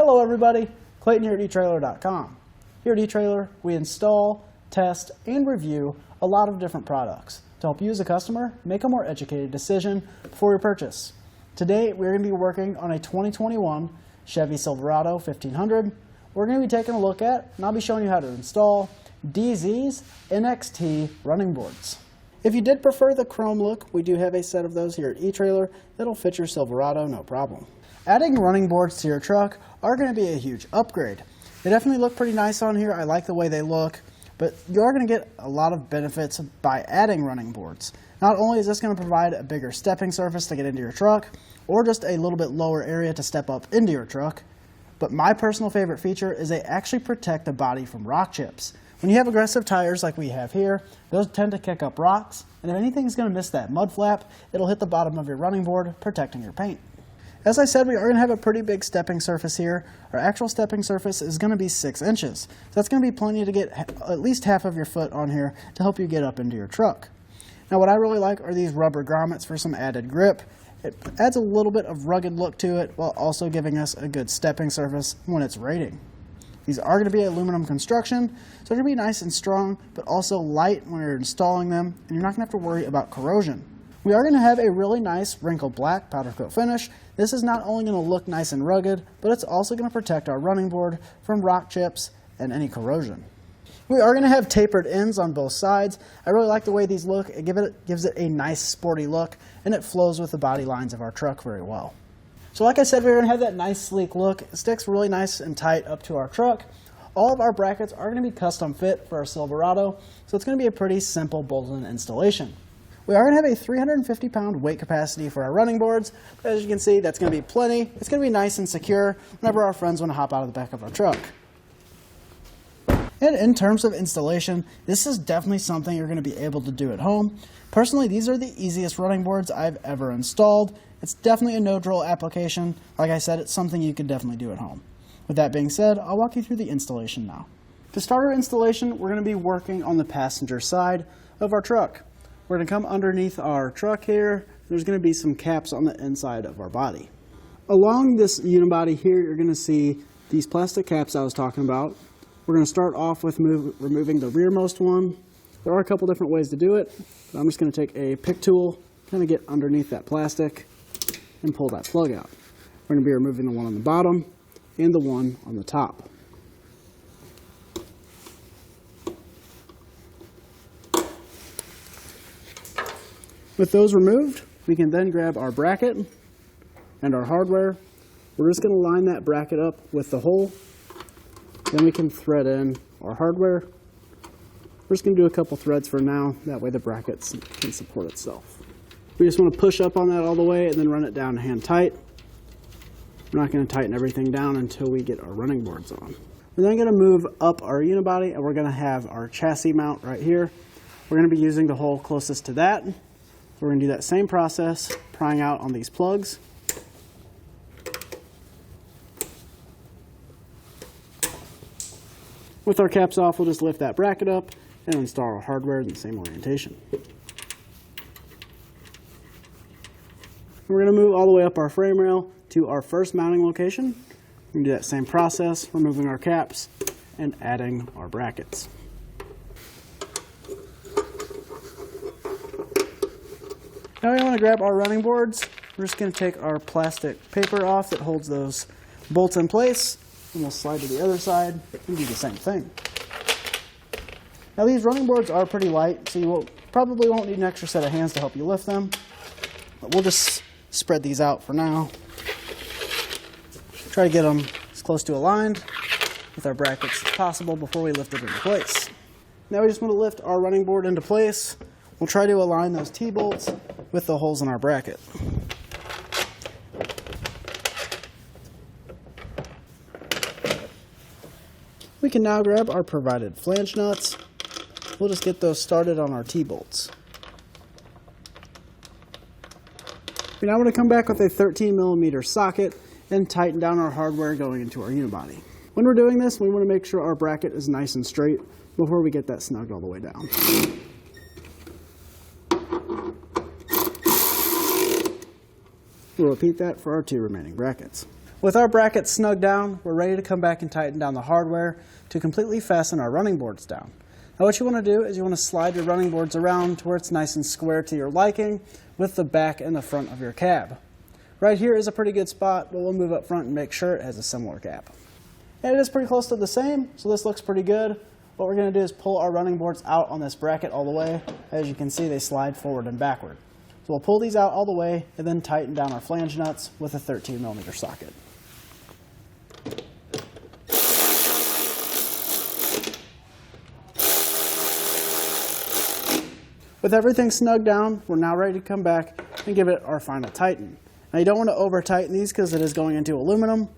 Hello everybody, Clayton here at etrailer.com. Here at eTrailer, we install, test, and review a lot of different products to help you as a customer make a more educated decision before your purchase. Today, we're going to be working on a 2021 Chevy Silverado 1500. We're going to be taking a look at, and I'll be showing you how to install, DeeZee's NXt running boards. If you did prefer the chrome look, we do have a set of those here at eTrailer that'll fit your Silverado no problem. Adding running boards to your truck are going to be a huge upgrade. They definitely look pretty nice on here. I like the way they look, but you are going to get a lot of benefits by adding running boards. Not only is this going to provide a bigger stepping surface to get into your truck, or just a little bit lower area to step up into your truck, but my personal favorite feature is they actually protect the body from rock chips. When you have aggressive tires like we have here, those tend to kick up rocks, and if anything's going to miss that mud flap, it'll hit the bottom of your running board, protecting your paint. As I said, we are going to have a pretty big stepping surface here. Our actual stepping surface is going to be 6 inches. So that's going to be plenty to get at least half of your foot on here to help you get up into your truck. Now what I really like are these rubber grommets for some added grip. It adds a little bit of rugged look to it while also giving us a good stepping surface when it's raining. These are going to be aluminum construction, so they're going to be nice and strong, but also light when you're installing them, and you're not going to have to worry about corrosion. We are going to have a really nice wrinkled black powder coat finish. This is not only going to look nice and rugged, but it's also going to protect our running board from rock chips and any corrosion. We are going to have tapered ends on both sides. I really like the way these look. It gives it a nice sporty look, and it flows with the body lines of our truck very well. So like I said, we're going to have that nice sleek look. It sticks really nice and tight up to our truck. All of our brackets are going to be custom fit for our Silverado, so it's going to be a pretty simple bolt-in installation. We are going to have a 350-pound weight capacity for our running boards. As you can see, that's going to be plenty. It's going to be nice and secure whenever our friends want to hop out of the back of our truck. And in terms of installation, this is definitely something you're going to be able to do at home. Personally, these are the easiest running boards I've ever installed. It's definitely a no-drill application. Like I said, it's something you can definitely do at home. With that being said, I'll walk you through the installation now. To start our installation, we're going to be working on the passenger side of our truck. We're going to come underneath our truck here. There's going to be some caps on the inside of our body. Along this unibody here, you're going to see these plastic caps I was talking about. We're going to start off with removing the rearmost one. There are a couple different ways to do it, but I'm just going to take a pick tool, kind of get underneath that plastic, and pull that plug out. We're going to be removing the one on the bottom and the one on the top. With those removed, we can then grab our bracket and our hardware. We're just going to line that bracket up with the hole. Then we can thread in our hardware. We're just going to do a couple threads for now. That way the bracket can support itself. We just want to push up on that all the way and then run it down hand tight. We're not going to tighten everything down until we get our running boards on. We're then going to move up our unibody, and we're going to have our chassis mount right here. We're going to be using the hole closest to that. So we're going to do that same process, prying out on these plugs. With our caps off, we'll just lift that bracket up and install our hardware in the same orientation. We're going to move all the way up our frame rail to our first mounting location. We can do that same process, removing our caps and adding our brackets. Now we want to grab our running boards. We're just going to take our plastic paper off that holds those bolts in place, and we'll slide to the other side and do the same thing. Now these running boards are pretty light, so you probably won't need an extra set of hands to help you lift them. But we'll just spread these out for now. Try to get them as close to aligned with our brackets as possible before we lift it into place. Now we just want to lift our running board into place. We'll try to align those T-bolts with the holes in our bracket. We can now grab our provided flange nuts. We'll just get those started on our T-bolts. We now want to come back with a 13mm socket and tighten down our hardware going into our unibody. When we're doing this, we want to make sure our bracket is nice and straight before we get that snugged all the way down. We'll repeat that for our 2 remaining brackets. With our brackets snug down, we're ready to come back and tighten down the hardware to completely fasten our running boards down. Now what you want to do is you want to slide your running boards around to where it's nice and square to your liking with the back and the front of your cab. Right here is a pretty good spot, but we'll move up front and make sure it has a similar gap. And it is pretty close to the same, so this looks pretty good. What we're going to do is pull our running boards out on this bracket all the way. As you can see, they slide forward and backward. So we'll pull these out all the way and then tighten down our flange nuts with a 13mm socket. With everything snug down, we're now ready to come back and give it our final tighten. Now you don't want to over tighten these because it is going into aluminum,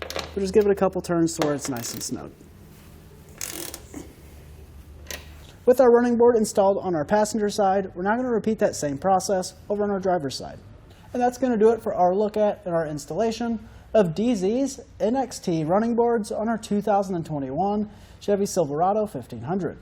but just give it a couple turns to where it's nice and snug. With our running board installed on our passenger side, we're now going to repeat that same process over on our driver's side. And that's going to do it for our look at and our installation of DeeZee's NXt running boards on our 2021 Chevy Silverado 1500.